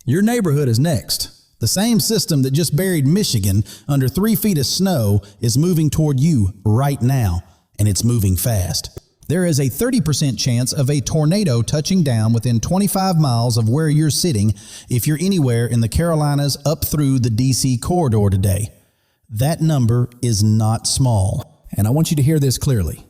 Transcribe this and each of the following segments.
Your neighborhood is next. The same system that just buried Michigan under 3 feet of snow is moving toward you right now, and it's moving fast. There is a 30% chance of a tornado touching down within 25 miles of where you're sitting if you're anywhere in the Carolinas up through the DC corridor today. That number is not small. And I want you to hear this clearly.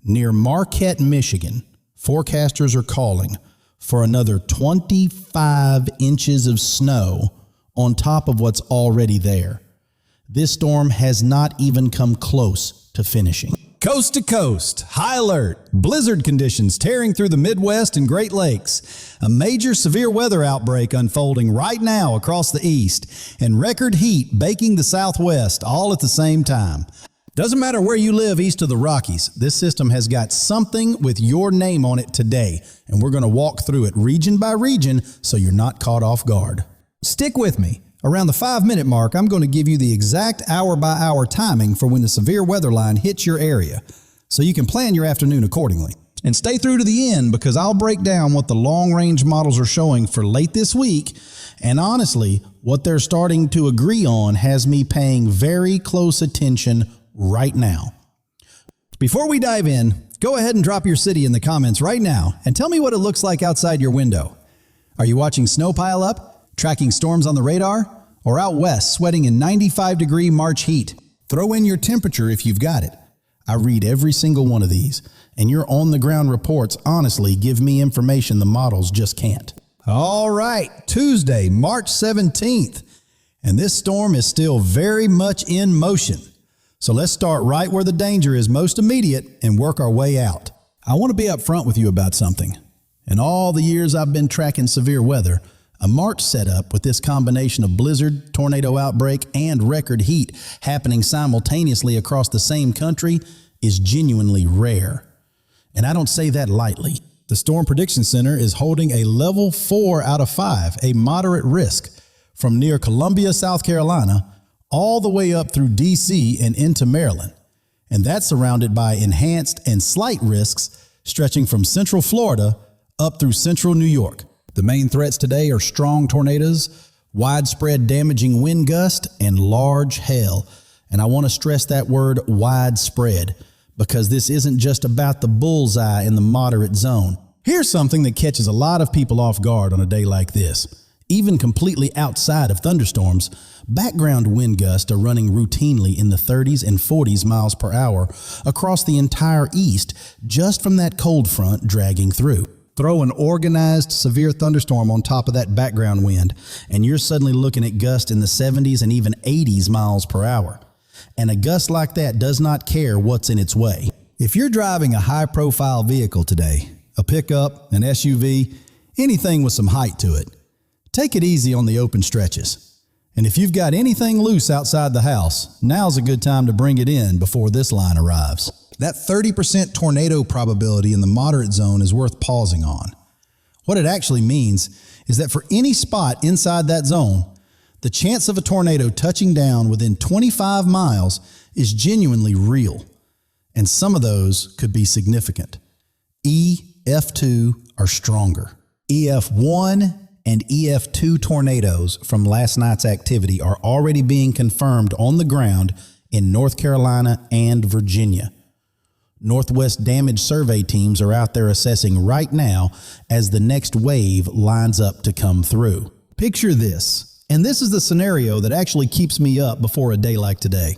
Near Marquette, Michigan, forecasters are calling for another 25 inches of snow on top of what's already there. This storm has not even come close to finishing. Coast to coast, high alert, blizzard conditions tearing through the Midwest and Great Lakes, a major severe weather outbreak unfolding right now across the east, and record heat baking the Southwest all at the same time. Doesn't matter where you live east of the Rockies, this system has got something with your name on it today, and we're going to walk through it region by region so you're not caught off guard. Stick with me. Around the 5-minute mark, I'm going to give you the exact hour-by-hour timing for when the severe weather line hits your area, so you can plan your afternoon accordingly. And stay through to the end because I'll break down what the long-range models are showing for late this week, and honestly, what they're starting to agree on has me paying very close attention right now. Before we dive in, go ahead and drop your city in the comments right now and tell me what it looks like outside your window. Are you watching snow pile up, tracking storms on the radar, or out west sweating in 95-degree March heat? Throw in your temperature if you've got it. I read every single one of these, and your on-the-ground reports honestly give me information the models just can't. All right, Tuesday, March 17th, and this storm is still very much in motion. So let's start right where the danger is most immediate and work our way out. I want to be upfront with you about something. In all the years I've been tracking severe weather, a March setup with this combination of blizzard, tornado outbreak, and record heat happening simultaneously across the same country is genuinely rare. And I don't say that lightly. The Storm Prediction Center is holding a level 4 out of 5, a moderate risk, from near Columbia, South Carolina, all the way up through DC and into Maryland. And that's surrounded by enhanced and slight risks stretching from central Florida up through central New York. The main threats today are strong tornadoes, widespread damaging wind gust, and large hail. And I want to stress that word widespread because this isn't just about the bullseye in the moderate zone. Here's something that catches a lot of people off guard on a day like this. Even completely outside of thunderstorms, background wind gusts are running routinely in the 30s and 40s miles per hour across the entire east just from that cold front dragging through. Throw an organized severe thunderstorm on top of that background wind, and you're suddenly looking at gusts in the 70s and even 80s miles per hour. And a gust like that does not care what's in its way. If you're driving a high-profile vehicle today, a pickup, an SUV, anything with some height to it, take it easy on the open stretches. And if you've got anything loose outside the house, now's a good time to bring it in before this line arrives. That 30% tornado probability in the moderate zone is worth pausing on. What it actually means is that for any spot inside that zone, the chance of a tornado touching down within 25 miles is genuinely real. And some of those could be significant. EF2 are stronger. EF1 and EF2 tornadoes from last night's activity are already being confirmed on the ground in North Carolina and Virginia. Northwest damage survey teams are out there assessing right now as the next wave lines up to come through. Picture this, and this is the scenario that actually keeps me up before a day like today.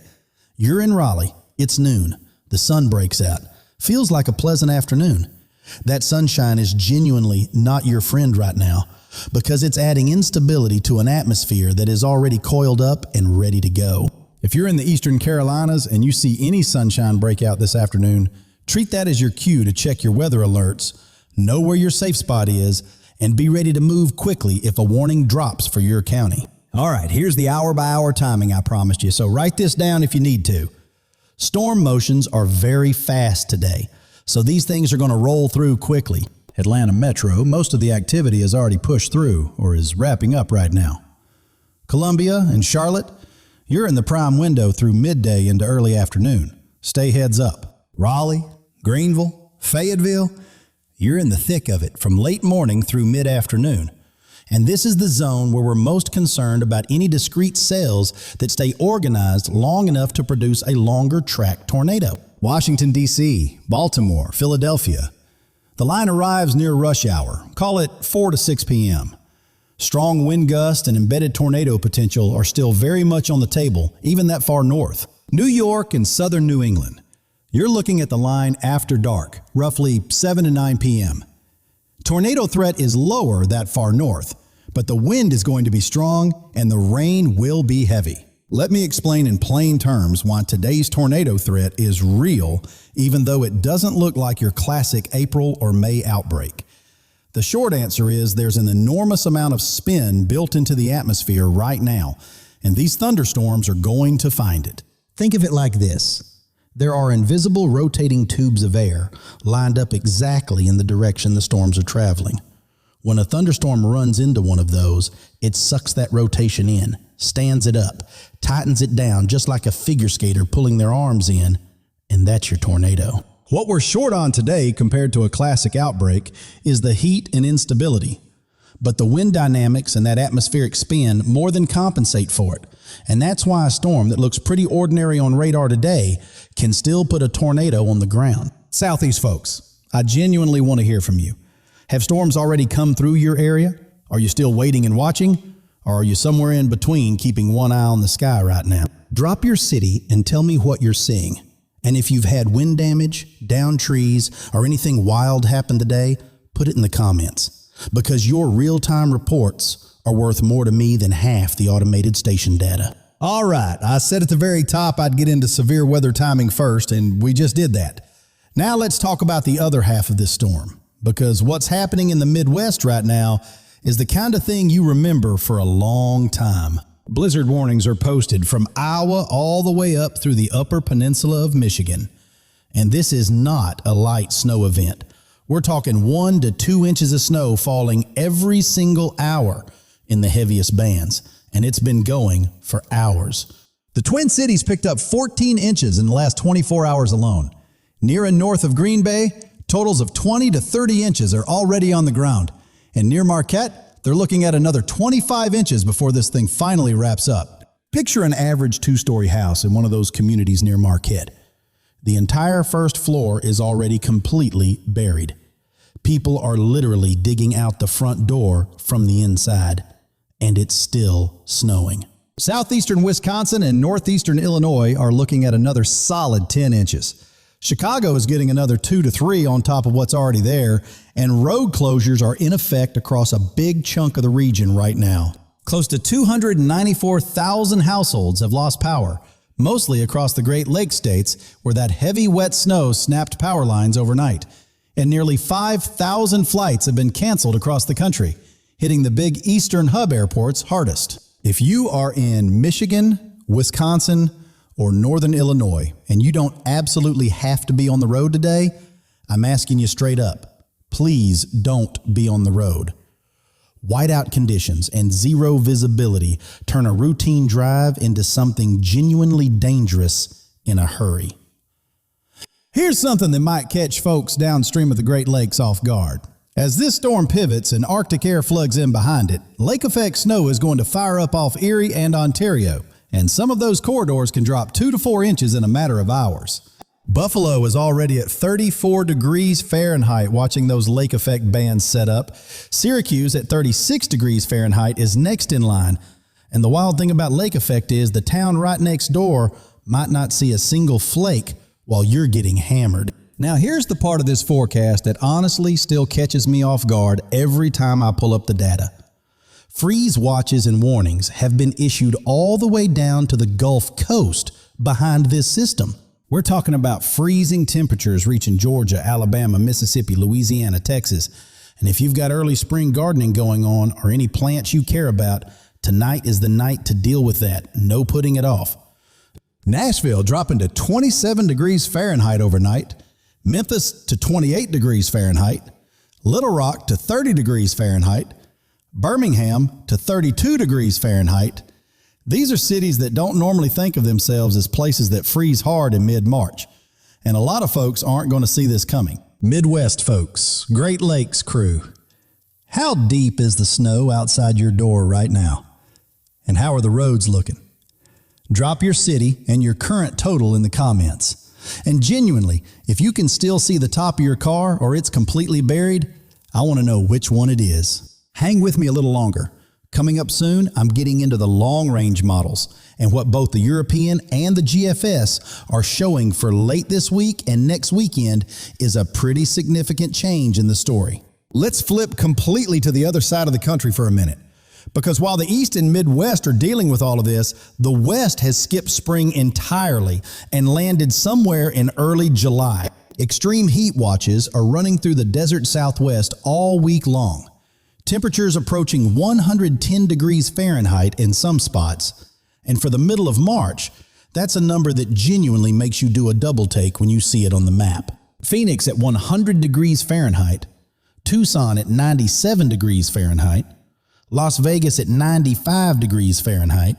You're in Raleigh, it's noon, the sun breaks out, feels like a pleasant afternoon. That sunshine is genuinely not your friend right now because it's adding instability to an atmosphere that is already coiled up and ready to go. If you're in the Eastern Carolinas and you see any sunshine break out this afternoon, treat that as your cue to check your weather alerts, know where your safe spot is, and be ready to move quickly if a warning drops for your county. All right, here's the hour-by-hour timing I promised you, so write this down if you need to. Storm motions are very fast today, so these things are going to roll through quickly. Atlanta Metro, most of the activity is already pushed through or is wrapping up right now. Columbia and Charlotte, you're in the prime window through midday into early afternoon. Stay heads up. Raleigh, Greenville, Fayetteville, you're in the thick of it from late morning through mid-afternoon. And this is the zone where we're most concerned about any discrete cells that stay organized long enough to produce a longer track tornado. Washington, D.C., Baltimore, Philadelphia. The line arrives near rush hour, call it 4 to 6 p.m. Strong wind gust and embedded tornado potential are still very much on the table, even that far north. New York and southern New England. You're looking at the line after dark, roughly 7 to 9 p.m. Tornado threat is lower that far north, but the wind is going to be strong and the rain will be heavy. Let me explain in plain terms why today's tornado threat is real, even though it doesn't look like your classic April or May outbreak. The short answer is there's an enormous amount of spin built into the atmosphere right now, and these thunderstorms are going to find it. Think of it like this. There are invisible rotating tubes of air lined up exactly in the direction the storms are traveling. When a thunderstorm runs into one of those, it sucks that rotation in, stands it up, tightens it down just like a figure skater pulling their arms in, and that's your tornado. What we're short on today compared to a classic outbreak is the heat and instability. But the wind dynamics and that atmospheric spin more than compensate for it. And that's why a storm that looks pretty ordinary on radar today can still put a tornado on the ground. Southeast folks, I genuinely want to hear from you. Have storms already come through your area? Are you still waiting and watching? Or are you somewhere in between keeping one eye on the sky right now? Drop your city and tell me what you're seeing. And if you've had wind damage, downed trees, or anything wild happen today, put it in the comments. Because your real-time reports are worth more to me than half the automated station data. All right, I said at the very top I'd get into severe weather timing first, and we just did that. Now let's talk about the other half of this storm. Because what's happening in the Midwest right now is the kind of thing you remember for a long time. Blizzard warnings are posted from Iowa all the way up through the upper peninsula of Michigan. And this is not a light snow event. We're talking 1 to 2 inches of snow falling every single hour in the heaviest bands. And it's been going for hours. The Twin Cities picked up 14 inches in the last 24 hours alone. Near and north of Green Bay, totals of 20 to 30 inches are already on the ground. And near Marquette, they're looking at another 25 inches before this thing finally wraps up. Picture an average 2-story house in one of those communities near Marquette. The entire first floor is already completely buried. People are literally digging out the front door from the inside, and it's still snowing. Southeastern Wisconsin and northeastern Illinois are looking at another solid 10 inches. Chicago is getting another 2 to 3 on top of what's already there, and road closures are in effect across a big chunk of the region right now. Close to 294,000 households have lost power, mostly across the Great Lakes states where that heavy wet snow snapped power lines overnight. And nearly 5,000 flights have been canceled across the country, hitting the big eastern hub airports hardest. If you are in Michigan, Wisconsin, or northern Illinois, and you don't absolutely have to be on the road today, I'm asking you straight up, please don't be on the road. Whiteout conditions and zero visibility turn a routine drive into something genuinely dangerous in a hurry. Here's something that might catch folks downstream of the Great Lakes off guard. As this storm pivots and Arctic air floods in behind it, lake effect snow is going to fire up off Erie and Ontario, and some of those corridors can drop 2 to 4 inches in a matter of hours. Buffalo is already at 34 degrees Fahrenheit watching those lake effect bands set up. Syracuse at 36 degrees Fahrenheit is next in line. And the wild thing about lake effect is the town right next door might not see a single flake while you're getting hammered. Now here's the part of this forecast that honestly still catches me off guard every time I pull up the data. Freeze watches and warnings have been issued all the way down to the Gulf Coast behind this system. We're talking about freezing temperatures reaching Georgia, Alabama, Mississippi, Louisiana, Texas. And if you've got early spring gardening going on or any plants you care about, tonight is the night to deal with that. No putting it off. Nashville dropping to 27 degrees Fahrenheit overnight. Memphis to 28 degrees Fahrenheit. Little Rock to 30 degrees Fahrenheit. Birmingham to 32 degrees Fahrenheit. These are cities that don't normally think of themselves as places that freeze hard in mid-March. And a lot of folks aren't going to see this coming. Midwest folks, Great Lakes crew, How deep is the snow outside your door right now? And how are the roads looking? Drop your city and your current total in the comments. And genuinely, if you can still see the top of your car or it's completely buried, I want to know which one it is. Hang with me a little longer. Coming up soon, I'm getting into the long-range models and what both the European and the GFS are showing for late this week and next weekend is a pretty significant change in the story. Let's flip completely to the other side of the country for a minute. Because while the East and Midwest are dealing with all of this, the West has skipped spring entirely and landed somewhere in early July. Extreme heat watches are running through the desert Southwest all week long. Temperatures approaching 110 degrees Fahrenheit in some spots. And for the middle of March, that's a number that genuinely makes you do a double take when you see it on the map. Phoenix at 100 degrees Fahrenheit, Tucson at 97 degrees Fahrenheit, Las Vegas at 95 degrees Fahrenheit,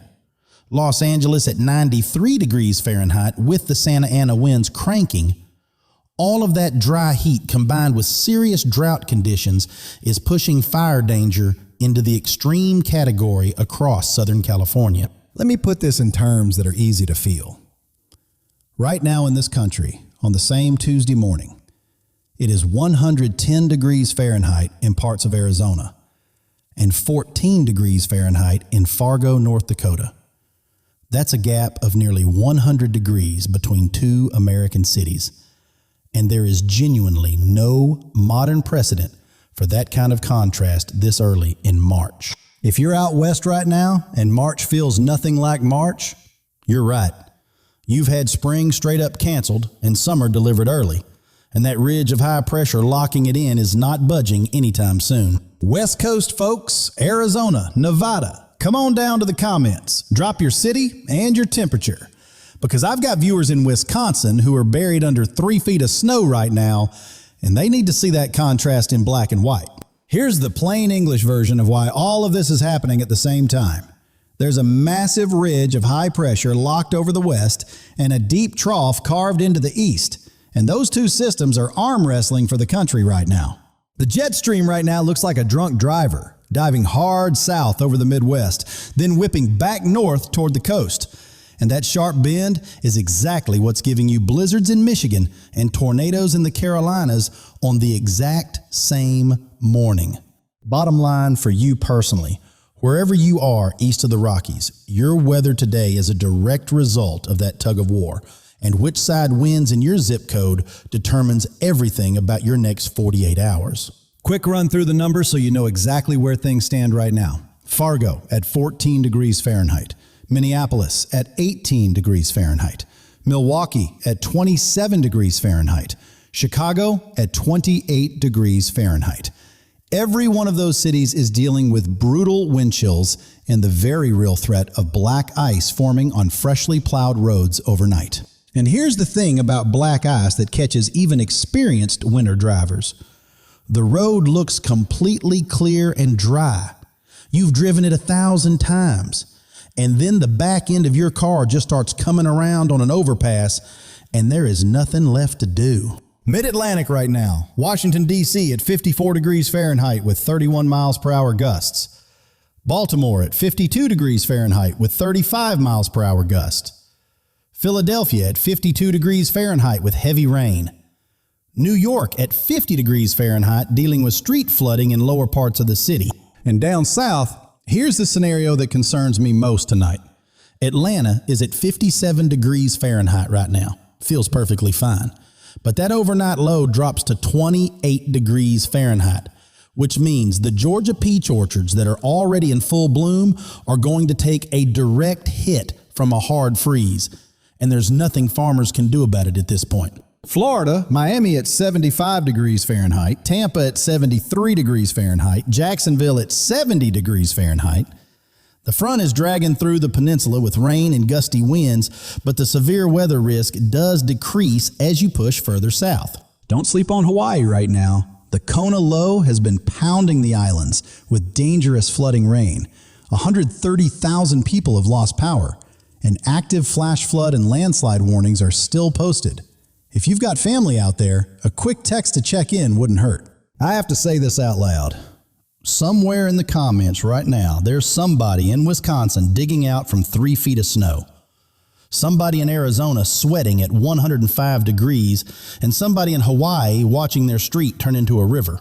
Los Angeles at 93 degrees Fahrenheit with the Santa Ana winds cranking. All of that dry heat combined with serious drought conditions is pushing fire danger into the extreme category across Southern California. Let me put this in terms that are easy to feel. Right now in this country, on the same Tuesday morning, it is 110 degrees Fahrenheit in parts of Arizona and 14 degrees Fahrenheit in Fargo, North Dakota. That's a gap of nearly 100 degrees between two American cities. And there is genuinely no modern precedent for that kind of contrast this early in March. If you're out west right now and March feels nothing like March, you're right. You've had spring straight up canceled and summer delivered early. And that ridge of high pressure locking it in is not budging anytime soon. West Coast folks, Arizona, Nevada, come on down to the comments. Drop your city and your temperature. Because I've got viewers in Wisconsin who are buried under 3 feet of snow right now, and they need to see that contrast in black and white. Here's the plain English version of why all of this is happening at the same time. There's a massive ridge of high pressure locked over the west and a deep trough carved into the east. And those two systems are arm wrestling for the country right now. The jet stream right now looks like a drunk driver, diving hard south over the Midwest, then whipping back north toward the coast. And that sharp bend is exactly what's giving you blizzards in Michigan and tornadoes in the Carolinas on the exact same morning. Bottom line for you personally, wherever you are east of the Rockies, your weather today is a direct result of that tug of war. And which side wins in your zip code determines everything about your next 48 hours. Quick run through the numbers so you know exactly where things stand right now. Fargo at 14 degrees Fahrenheit. Minneapolis at 18 degrees Fahrenheit. Milwaukee at 27 degrees Fahrenheit. Chicago at 28 degrees Fahrenheit. Every one of those cities is dealing with brutal wind chills and the very real threat of black ice forming on freshly plowed roads overnight. And here's the thing about black ice that catches even experienced winter drivers. The road looks completely clear and dry. You've driven it 1,000 times. And then the back end of your car just starts coming around on an overpass and there is nothing left to do. Mid-Atlantic right now, Washington, D.C. at 54 degrees Fahrenheit with 31 miles per hour gusts. Baltimore at 52 degrees Fahrenheit with 35 miles per hour gusts. Philadelphia at 52 degrees Fahrenheit with heavy rain. New York at 50 degrees Fahrenheit dealing with street flooding in lower parts of the city. And down south, here's the scenario that concerns me most tonight. Atlanta is at 57 degrees Fahrenheit right now. Feels perfectly fine. But that overnight low drops to 28 degrees Fahrenheit, which means the Georgia peach orchards that are already in full bloom are going to take a direct hit from a hard freeze. And there's nothing farmers can do about it at this point. Florida, Miami at 75 degrees Fahrenheit, Tampa at 73 degrees Fahrenheit, Jacksonville at 70 degrees Fahrenheit. The front is dragging through the peninsula with rain and gusty winds, but the severe weather risk does decrease as you push further south. Don't sleep on Hawaii right now. The Kona low has been pounding the islands with dangerous flooding rain. 130,000 people have lost power, and active flash flood and landslide warnings are still posted. If you've got family out there, a quick text to check in wouldn't hurt. I have to say this out loud. Somewhere in the comments right now, there's somebody in Wisconsin digging out from 3 feet of snow. Somebody in Arizona sweating at 105 degrees, and somebody in Hawaii watching their street turn into a river.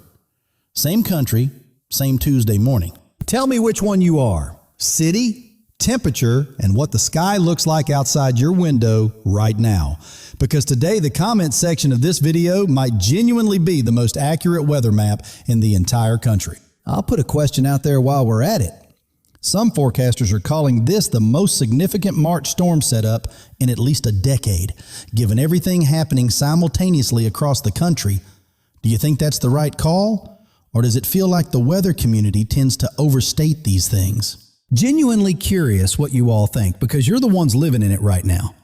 Same country, same Tuesday morning. Tell me which one you are. City, temperature, and what the sky looks like outside your window right now. Because today the comment section of this video might genuinely be the most accurate weather map in the entire country. I'll put a question out there while we're at it. Some forecasters are calling this the most significant March storm setup in at least a decade, given everything happening simultaneously across the country. Do you think that's the right call? Or does it feel like the weather community tends to overstate these things? Genuinely curious what you all think, because you're the ones living in it right now.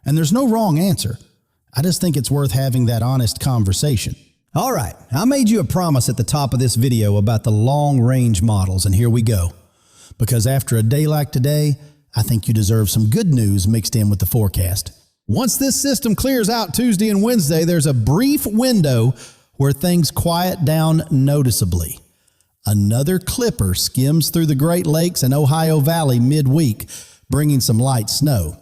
And there's no wrong answer. I just think it's worth having that honest conversation. All right, I made you a promise at the top of this video about the long-range models, and here we go. Because after a day like today, I think you deserve some good news mixed in with the forecast. Once this system clears out Tuesday and Wednesday, there's a brief window where things quiet down noticeably. Another clipper skims through the Great Lakes and Ohio Valley midweek, bringing some light snow,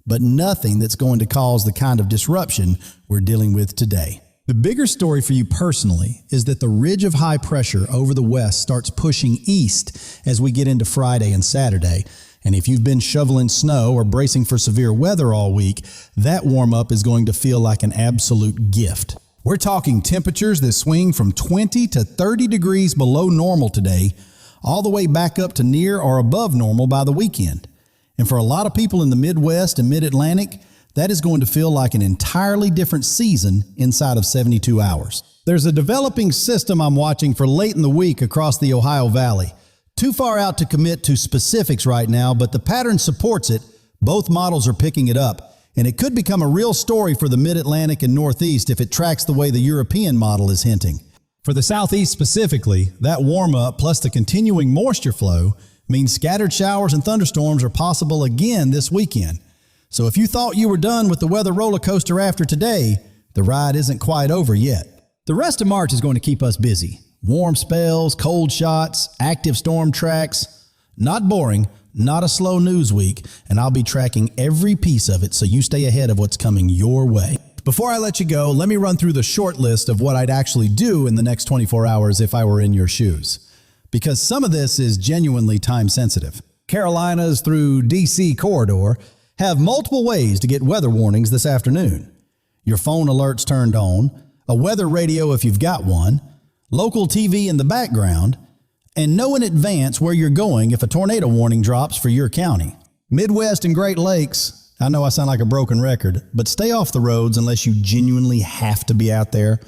but nothing that's going to cause the kind of disruption we're dealing with today. The bigger story for you personally is that the ridge of high pressure over the west starts pushing east as we get into Friday and Saturday. And if you've been shoveling snow or bracing for severe weather all week, that warm-up is going to feel like an absolute gift. We're talking temperatures that swing from 20 to 30 degrees below normal today, all the way back up to near or above normal by the weekend. And for a lot of people in the Midwest and Mid-Atlantic, that is going to feel like an entirely different season inside of 72 hours. There's a developing system I'm watching for late in the week across the Ohio Valley. Too far out to commit to specifics right now, but the pattern supports it. Both models are picking it up, and it could become a real story for the Mid-Atlantic and Northeast if it tracks the way the European model is hinting. For the Southeast specifically, that warm-up plus the continuing moisture flow means scattered showers and thunderstorms are possible again this weekend. So if you thought you were done with the weather roller coaster after today, the ride isn't quite over yet. The rest of March is going to keep us busy. Warm spells, cold shots, active storm tracks. Not boring, not a slow news week, and I'll be tracking every piece of it so you stay ahead of what's coming your way. Before I let you go, let me run through the short list of what I'd actually do in the next 24 hours if I were in your shoes. Because some of this is genuinely time sensitive. Carolinas through DC corridor have multiple ways to get weather warnings this afternoon. Your phone alerts turned on, a weather radio if you've got one, local TV in the background, and know in advance where you're going if a tornado warning drops for your county. Midwest and Great Lakes, I know I sound like a broken record, but stay off the roads unless you genuinely have to be out there.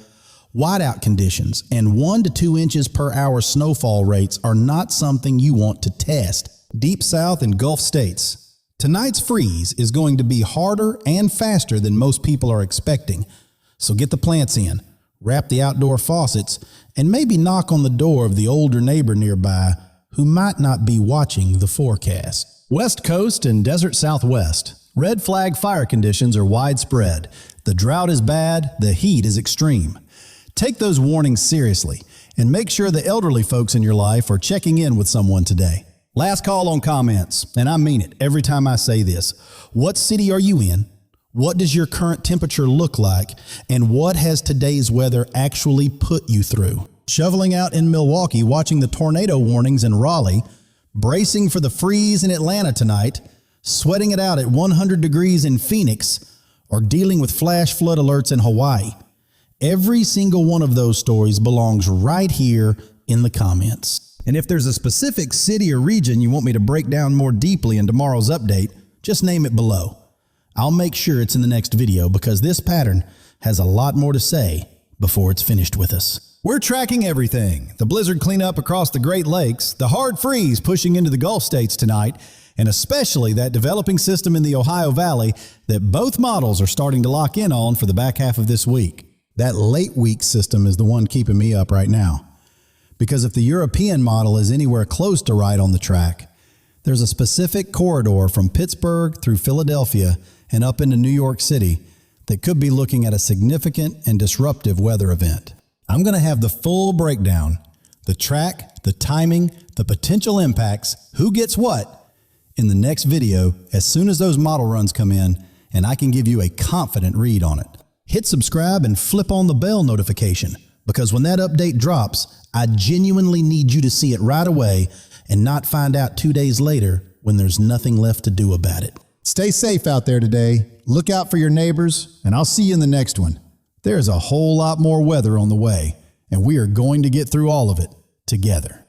Whiteout conditions and 1 to 2 inches per hour snowfall rates are not something you want to test. Deep South and Gulf states. Tonight's freeze is going to be harder and faster than most people are expecting. So get the plants in, wrap the outdoor faucets, and maybe knock on the door of the older neighbor nearby who might not be watching the forecast. West Coast and Desert Southwest. Red flag fire conditions are widespread. The drought is bad, the heat is extreme. Take those warnings seriously and make sure the elderly folks in your life are checking in with someone today. Last call on comments, and I mean it every time I say this. What city are you in? What does your current temperature look like? And what has today's weather actually put you through? Shoveling out in Milwaukee, watching the tornado warnings in Raleigh, bracing for the freeze in Atlanta tonight, sweating it out at 100 degrees in Phoenix, or dealing with flash flood alerts in Hawaii. Every single one of those stories belongs right here in the comments. And if there's a specific city or region you want me to break down more deeply in tomorrow's update, just name it below. I'll make sure it's in the next video because this pattern has a lot more to say before it's finished with us. We're tracking everything. The blizzard cleanup across the Great Lakes, the hard freeze pushing into the Gulf states tonight, and especially that developing system in the Ohio Valley that both models are starting to lock in on for the back half of this week. That late week system is the one keeping me up right now. Because if the European model is anywhere close to right on the track, there's a specific corridor from Pittsburgh through Philadelphia and up into New York City that could be looking at a significant and disruptive weather event. I'm going to have the full breakdown The track, the timing, the potential impacts, who gets what, in the next video as soon as those model runs come in, and I can give you a confident read on it. Hit subscribe and flip on the bell notification, because when that update drops, I genuinely need you to see it right away and not find out 2 days later when there's nothing left to do about it. Stay safe out there today. Look out for your neighbors, and I'll see you in the next one. There's a whole lot more weather on the way, and we are going to get through all of it together.